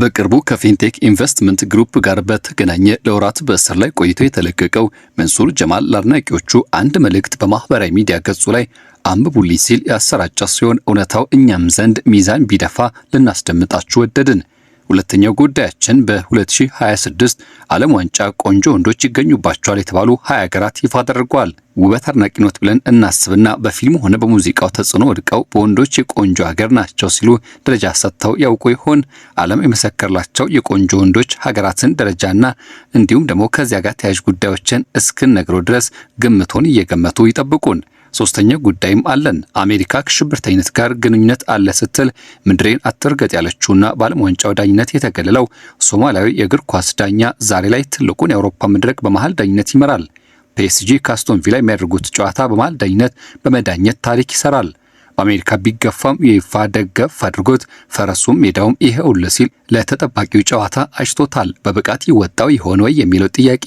በቅርቡ ከፊንቴክ ኢንቨስትመንት ግሩፕ ጋር በተገናኘ ለወራት በእስር ላይ ቆይቶ የተለቀቀው መንሱር ጀማል ለአድናቂዎቹ አንድ መልእክት በማህበራዊ ሚዲያ ገጹ ላይ አንብቡልኝ ሲል ያሰራጨ ሲሆን እውነታው እኛም ዘንድ ሚዛን ቢደፋ ልናስደምጣችሁ ወደድን። ሁለተኛው ጉዳያችን በ2026 ዓለም ዋንጫ ቆንጆ ወንዶች ይገኙባቸዋል የተባሉ 20 ሀገራት ይፋ አድርገዋል። ውበት አድናቂነት ብለን እናስብና በፊልሙ ሆነ በሙዚቃው ተጽዕኖ ወድቀው በወንዶች የቆንጆ ሀገር ናቸው ሲሉ ደረጃ ሰጥተው ያውቁ ይሆን? ዓለም የመሰከረላቸው የቆንጆ ወንዶች ሀገራትን ደረጃና እንዲሁም ደግሞ ከዚያ ጋር ተያያዥ ጉዳዮችን እስክንነግረው ድረስ ግምቶን እየገመቱ ይጠብቁን። ሶስተኛ ጉዳይም አለን። አሜሪካ ከሽብርተኝነት ጋር ግንኙነት አለ ስትል ምድሬን አትርገጥ ያለችውና በዓለም ዋንጫው ዳኝነት የተገለለው ሶማሊያዊ የእግር ኳስ ዳኛ ዛሬ ላይ ትልቁን የአውሮፓ መድረክ በመሃል ዳኝነት ይመራል። ፒኤስጂ ከአስቶን ቪላ የሚያደርጉት ጨዋታ በመሃል ዳኝነት በመዳኘት ታሪክ ይሰራል። በአሜሪካ ቢገፋም የይፋ ደገፍ አድርጎት ፈረሱም ሜዳውም ይሄውል ሲል ለተጠባቂው ጨዋታ አጭቶታል። በብቃት ይወጣው ይሆን ወይ የሚለው ጥያቄ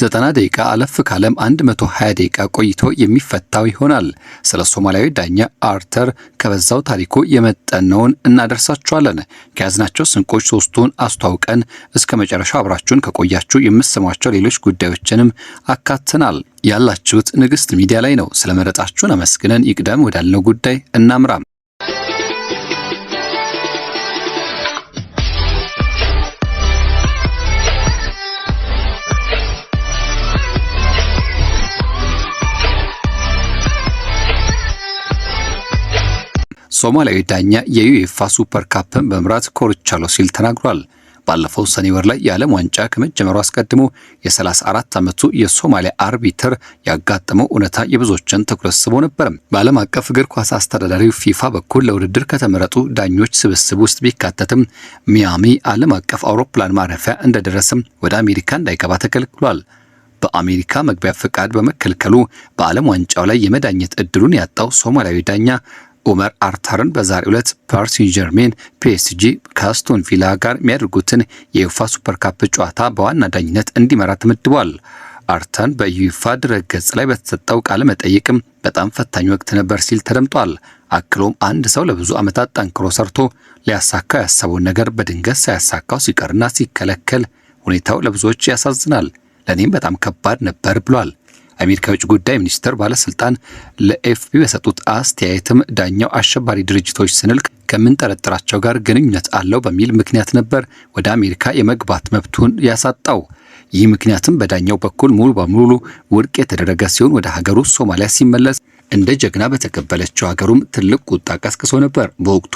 90 ደቂቃ አለፍ ካለም 120 ደቂቃ ቆይቶ የሚፈታው ይሆናል። ስለ ሶማሊያዊ ዳኛ አርተር ከበዛው ታሪኩ የመጠነውን እናደርሳችኋለን። ከያዝናቸው ስንቆች ሶስቱን አስተዋውቀን እስከ መጨረሻው አብራችሁን ከቆያችሁ የምትሰሟቸው ሌሎች ጉዳዮችንም አካተናል። ያላችሁት ንግስት ሚዲያ ላይ ነው። ስለመረጣችሁን አመስግነን ይቅደም ወዳልነው ጉዳይ እናምራም። ሶማሊያዊ ዳኛ የዩኤፋ ሱፐር ካፕን በመምራት ኮርቻለሁ ሲል ተናግሯል። ባለፈው ሰኔ ወር ላይ የዓለም ዋንጫ ከመጀመሩ አስቀድሞ የ34 ዓመቱ የሶማሊያ አርቢትር ያጋጠመው እውነታ የብዙዎችን ትኩረት ስቦ ነበር። በዓለም አቀፍ እግር ኳስ አስተዳዳሪው ፊፋ በኩል ለውድድር ከተመረጡ ዳኞች ስብስብ ውስጥ ቢካተትም ሚያሚ ዓለም አቀፍ አውሮፕላን ማረፊያ እንደደረሰም ወደ አሜሪካ እንዳይገባ ተከልክሏል። በአሜሪካ መግቢያ ፍቃድ በመከልከሉ በዓለም ዋንጫው ላይ የመዳኘት እድሉን ያጣው ሶማሊያዊ ዳኛ ኡመር አርታርን በዛሬው ዕለት ፓሪስ ሴን ጀርሜን ፒኤስጂ ከአስቶን ቪላ ጋር የሚያደርጉትን የዩፋ ሱፐር ካፕ ጨዋታ በዋና ዳኝነት እንዲመራ ተመድቧል። አርታን በዩፋ ድረገጽ ላይ በተሰጠው ቃለ መጠይቅም በጣም ፈታኝ ወቅት ነበር ሲል ተደምጧል። አክሎም አንድ ሰው ለብዙ ዓመታት ጠንክሮ ሰርቶ ሊያሳካው ያሰበውን ነገር በድንገት ሳያሳካው ሲቀርና ሲከለከል ሁኔታው ለብዙዎች ያሳዝናል፣ ለእኔም በጣም ከባድ ነበር ብሏል። የአሜሪካ ውጭ ጉዳይ ሚኒስትር ባለስልጣን ለኤፍቢ በሰጡት አስተያየትም ዳኛው አሸባሪ ድርጅቶች ስንል ከምንጠረጥራቸው ጋር ግንኙነት አለው በሚል ምክንያት ነበር ወደ አሜሪካ የመግባት መብቱን ያሳጣው። ይህ ምክንያትም በዳኛው በኩል ሙሉ በሙሉ ውድቅ የተደረገ ሲሆን ወደ ሀገሩ ሶማሊያ ሲመለስ እንደ ጀግና በተቀበለችው ሀገሩም ትልቅ ቁጣ ቀስቅሶ ነበር። በወቅቱ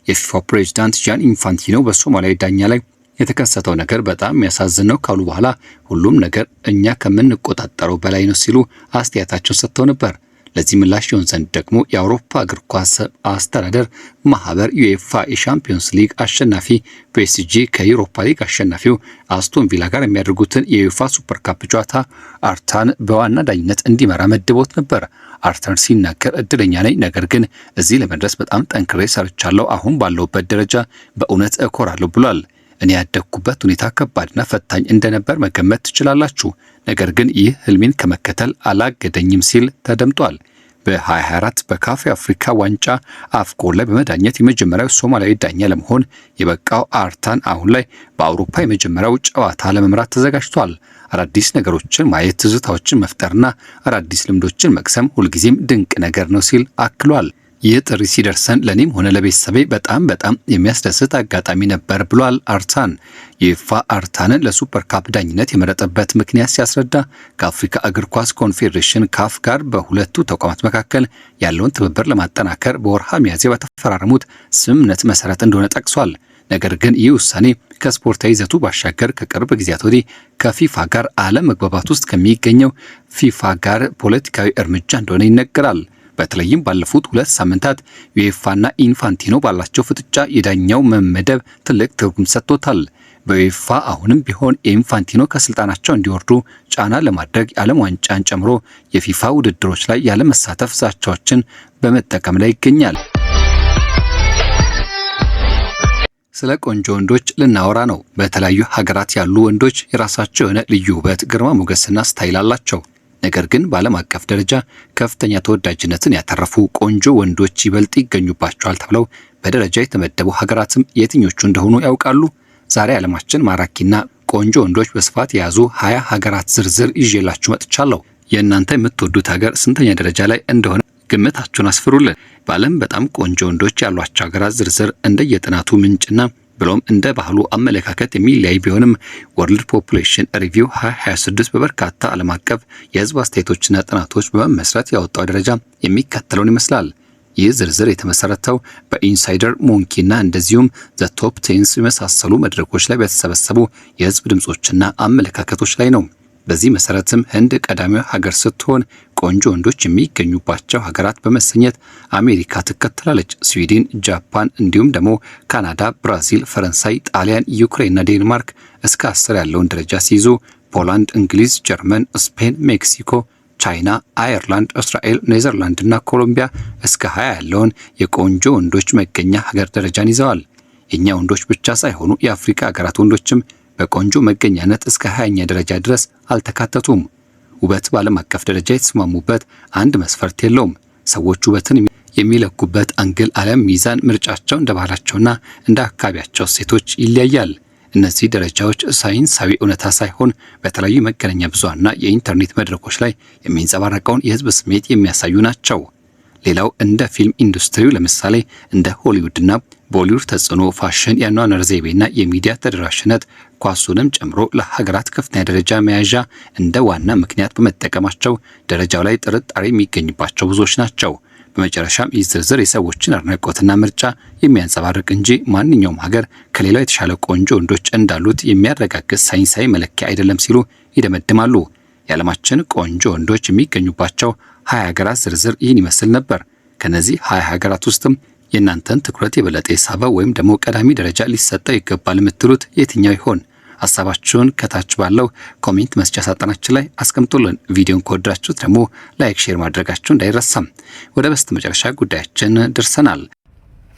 የፊፋ ፕሬዝዳንት ጃን ኢንፋንቲኖ በሶማሊያዊ ዳኛ ላይ የተከሰተው ነገር በጣም የሚያሳዝን ነው ካሉ በኋላ ሁሉም ነገር እኛ ከምንቆጣጠረው በላይ ነው ሲሉ አስተያየታቸውን ሰጥተው ነበር። ለዚህ ምላሽ ይሆን ዘንድ ደግሞ የአውሮፓ እግር ኳስ አስተዳደር ማህበር ዩኤፋ የሻምፒዮንስ ሊግ አሸናፊ ፒኤስጂ ከዩሮፓ ሊግ አሸናፊው አስቶን ቪላ ጋር የሚያደርጉትን የዩኤፋ ሱፐር ካፕ ጨዋታ አርታን በዋና ዳኝነት እንዲመራ መድቦት ነበር። አርታን ሲናገር እድለኛ ነኝ፣ ነገር ግን እዚህ ለመድረስ በጣም ጠንክሬ ሰርቻለሁ። አሁን ባለውበት ደረጃ በእውነት እኮራለሁ ብሏል። እኔ ያደግኩበት ሁኔታ ከባድና ፈታኝ እንደነበር መገመት ትችላላችሁ፣ ነገር ግን ይህ ህልሜን ከመከተል አላገደኝም ሲል ተደምጧል። በ2024 በካፍ የአፍሪካ ዋንጫ አፍኮን ላይ በመዳኘት የመጀመሪያው ሶማሊያዊ ዳኛ ለመሆን የበቃው አርታን አሁን ላይ በአውሮፓ የመጀመሪያው ጨዋታ ለመምራት ተዘጋጅቷል። አዳዲስ ነገሮችን ማየት፣ ትዝታዎችን መፍጠርና አዳዲስ ልምዶችን መቅሰም ሁልጊዜም ድንቅ ነገር ነው ሲል አክሏል። ይህ ጥሪ ሲደርሰን ለኔም ሆነ ለቤተሰቤ በጣም የሚያስደስት አጋጣሚ ነበር ብሏል አርታን። ዩኤፋ አርታንን ለሱፐር ካፕ ዳኝነት የመረጠበት ምክንያት ሲያስረዳ ከአፍሪካ እግር ኳስ ኮንፌዴሬሽን ካፍ ጋር በሁለቱ ተቋማት መካከል ያለውን ትብብር ለማጠናከር በወርሃ ሚያዝያ በተፈራረሙት ስምምነት መሰረት እንደሆነ ጠቅሷል። ነገር ግን ይህ ውሳኔ ከስፖርታዊ ይዘቱ ባሻገር ከቅርብ ጊዜያት ወዲህ ከፊፋ ጋር አለመግባባት ውስጥ ከሚገኘው ፊፋ ጋር ፖለቲካዊ እርምጃ እንደሆነ ይነገራል። በተለይም ባለፉት 2 ሳምንታት ዩኤፋና ኢንፋንቲኖ ባላቸው ፍጥጫ የዳኛው መመደብ ትልቅ ትርጉም ሰጥቶታል። በዩኤፋ አሁንም ቢሆን ኢንፋንቲኖ ከስልጣናቸው እንዲወርዱ ጫና ለማድረግ የዓለም ዋንጫን ጨምሮ የፊፋ ውድድሮች ላይ ያለመሳተፍ ዛቻዎችን በመጠቀም ላይ ይገኛል። ስለ ቆንጆ ወንዶች ልናወራ ነው። በተለያዩ ሀገራት ያሉ ወንዶች የራሳቸው የሆነ ልዩ ውበት፣ ግርማ ሞገስና ስታይል አላቸው። ነገር ግን በዓለም አቀፍ ደረጃ ከፍተኛ ተወዳጅነትን ያተረፉ ቆንጆ ወንዶች ይበልጥ ይገኙባቸዋል ተብለው በደረጃ የተመደቡ ሀገራትም የትኞቹ እንደሆኑ ያውቃሉ? ዛሬ ዓለማችን ማራኪና ቆንጆ ወንዶች በስፋት የያዙ 20 ሀገራት ዝርዝር ይዤላችሁ መጥቻለሁ። የእናንተ የምትወዱት ሀገር ስንተኛ ደረጃ ላይ እንደሆነ ግምታችሁን አስፍሩልን። በዓለም በጣም ቆንጆ ወንዶች ያሏቸው ሀገራት ዝርዝር እንደየጥናቱ ምንጭና ብሎም እንደ ባህሉ አመለካከት የሚለያይ ቢሆንም ወርልድ ፖፑሌሽን ሪቪው 2026 በበርካታ ዓለም አቀፍ የህዝብ አስተያየቶችና ጥናቶች በመመስረት ያወጣው ደረጃ የሚከተለውን ይመስላል። ይህ ዝርዝር የተመሰረተው በኢንሳይደር ሞንኪና እንደዚሁም ዘ ቶፕ ቴንስ የመሳሰሉ መድረኮች ላይ በተሰበሰቡ የህዝብ ድምጾችና አመለካከቶች ላይ ነው። በዚህ መሰረትም ህንድ ቀዳሚው ሀገር ስትሆን ቆንጆ ወንዶች የሚገኙባቸው ሀገራት በመሰኘት አሜሪካ ትከተላለች። ስዊድን፣ ጃፓን እንዲሁም ደግሞ ካናዳ፣ ብራዚል፣ ፈረንሳይ፣ ጣሊያን፣ ዩክሬንና ዴንማርክ እስከ 10 ያለውን ደረጃ ሲይዙ ፖላንድ፣ እንግሊዝ፣ ጀርመን፣ ስፔን፣ ሜክሲኮ፣ ቻይና፣ አየርላንድ፣ እስራኤል፣ ኔዘርላንድ እና ኮሎምቢያ እስከ 20 ያለውን የቆንጆ ወንዶች መገኛ ሀገር ደረጃን ይዘዋል። የኛ ወንዶች ብቻ ሳይሆኑ የአፍሪካ ሀገራት ወንዶችም በቆንጆ መገኛነት እስከ 20ኛ ደረጃ ድረስ አልተካተቱም። ውበት በዓለም አቀፍ ደረጃ የተስማሙበት አንድ መስፈርት የለውም። ሰዎች ውበትን የሚለኩበት አንግል አለም ሚዛን ምርጫቸው እንደ ባህላቸውና እንደ አካባቢያቸው ሴቶች ይለያያል። እነዚህ ደረጃዎች ሳይንሳዊ እውነታ ሳይሆን በተለያዩ መገናኛ ብዙሃንና የኢንተርኔት መድረኮች ላይ የሚንጸባረቀውን የህዝብ ስሜት የሚያሳዩ ናቸው። ሌላው እንደ ፊልም ኢንዱስትሪው ለምሳሌ እንደ ሆሊውድና ቦሊውድ ተጽዕኖ፣ ፋሽን፣ የአኗኗር ዘይቤና የሚዲያ ተደራሽነት ኳሱንም ጨምሮ ለሀገራት ከፍተኛ ደረጃ መያዣ እንደ ዋና ምክንያት በመጠቀማቸው ደረጃው ላይ ጥርጣሬ የሚገኝባቸው ብዙዎች ናቸው። በመጨረሻም ይህ ዝርዝር የሰዎችን አድናቆትና ምርጫ የሚያንጸባርቅ እንጂ ማንኛውም ሀገር ከሌላው የተሻለ ቆንጆ ወንዶች እንዳሉት የሚያረጋግጥ ሳይንሳዊ መለኪያ አይደለም ሲሉ ይደመድማሉ። የዓለማችን ቆንጆ ወንዶች የሚገኙባቸው 20 ሀገራት ዝርዝር ይህን ይመስል ነበር። ከነዚህ 20 ሀገራት ውስጥም የእናንተን ትኩረት የበለጠ የሳበው ወይም ደግሞ ቀዳሚ ደረጃ ሊሰጠው ይገባል የምትሉት የትኛው ይሆን? ሀሳባችሁን ከታች ባለው ኮሜንት መስጫ ሳጥናችን ላይ አስቀምጡልን። ቪዲዮን ከወደዳችሁት ደግሞ ላይክ፣ ሼር ማድረጋችሁ እንዳይረሳም። ወደ በስተመጨረሻ ጉዳያችን ደርሰናል።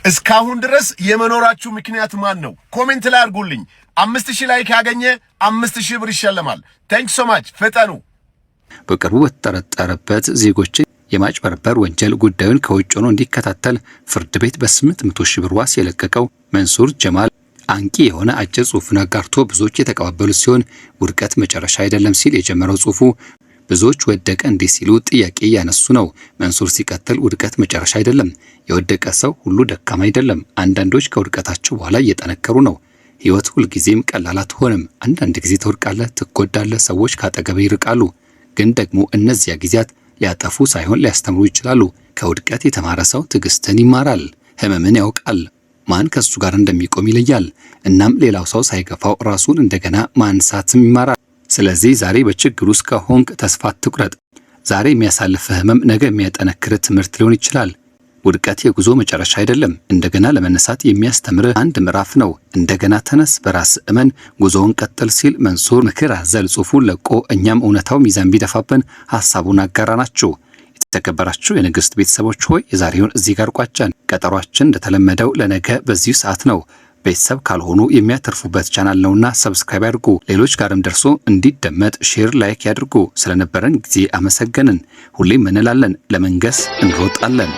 እስካሁን ድረስ የመኖራችሁ ምክንያት ማን ነው? ኮሜንት ላይ አድርጉልኝ። 5000 ላይክ ያገኘ 5000 ብር ይሸለማል። ታንክ ሶ ማች። ፈጠኑ። በቅርቡ በተጠረጠረበት ዜጎችን የማጭበርበር ወንጀል ጉዳዩን ከውጭ ሆኖ እንዲከታተል ፍርድ ቤት በ800 ሺህ ብር ዋስ የለቀቀው መንሱር ጀማል አንቂ የሆነ አጭር ጽሑፍን አጋርቶ ብዙዎች የተቀባበሉት ሲሆን ውድቀት መጨረሻ አይደለም ሲል የጀመረው ጽሑፉ ብዙዎች ወደቀ እንዲህ ሲሉ ጥያቄ ያነሱ ነው። መንሱር ሲቀጥል ውድቀት መጨረሻ አይደለም፣ የወደቀ ሰው ሁሉ ደካማ አይደለም። አንዳንዶች ከውድቀታቸው በኋላ እየጠነከሩ ነው። ህይወት ሁልጊዜም ቀላል አትሆንም። አንዳንድ ጊዜ ትወድቃለህ፣ ትጎዳለህ፣ ሰዎች ካጠገብ ይርቃሉ። ግን ደግሞ እነዚያ ጊዜያት ሊያጠፉ ሳይሆን ሊያስተምሩ ይችላሉ። ከውድቀት የተማረ ሰው ትዕግስትን ይማራል፣ ህመምን ያውቃል፣ ማን ከሱ ጋር እንደሚቆም ይለያል። እናም ሌላው ሰው ሳይገፋው ራሱን እንደገና ማንሳትም ይማራል። ስለዚህ ዛሬ በችግር ውስጥ ከሆንክ ተስፋ አትቁረጥ። ዛሬ የሚያሳልፍህ ህመም ነገ የሚያጠነክርህ ትምህርት ሊሆን ይችላል። ውድቀት የጉዞ መጨረሻ አይደለም፣ እንደገና ለመነሳት የሚያስተምርህ አንድ ምዕራፍ ነው። እንደገና ተነስ፣ በራስ እመን፣ ጉዞውን ቀጥል ሲል መንሱር ምክር አዘል ጽሑፉን ለቆ እኛም እውነታው ሚዛን ቢደፋብን ሐሳቡን አጋራናችሁ። የተከበራችሁ የንግሥት ቤተሰቦች ሆይ የዛሬውን እዚህ ጋር ቋጨን። ቀጠሯችን እንደተለመደው ለነገ በዚሁ ሰዓት ነው። ቤተሰብ ካልሆኑ የሚያተርፉበት ቻናል ነውና ሰብስክራይብ ያድርጉ። ሌሎች ጋርም ደርሶ እንዲደመጥ ሼር፣ ላይክ ያድርጉ። ስለነበረን ጊዜ አመሰገንን። ሁሌም እንላለን ለመንገስ እንሮጣለን።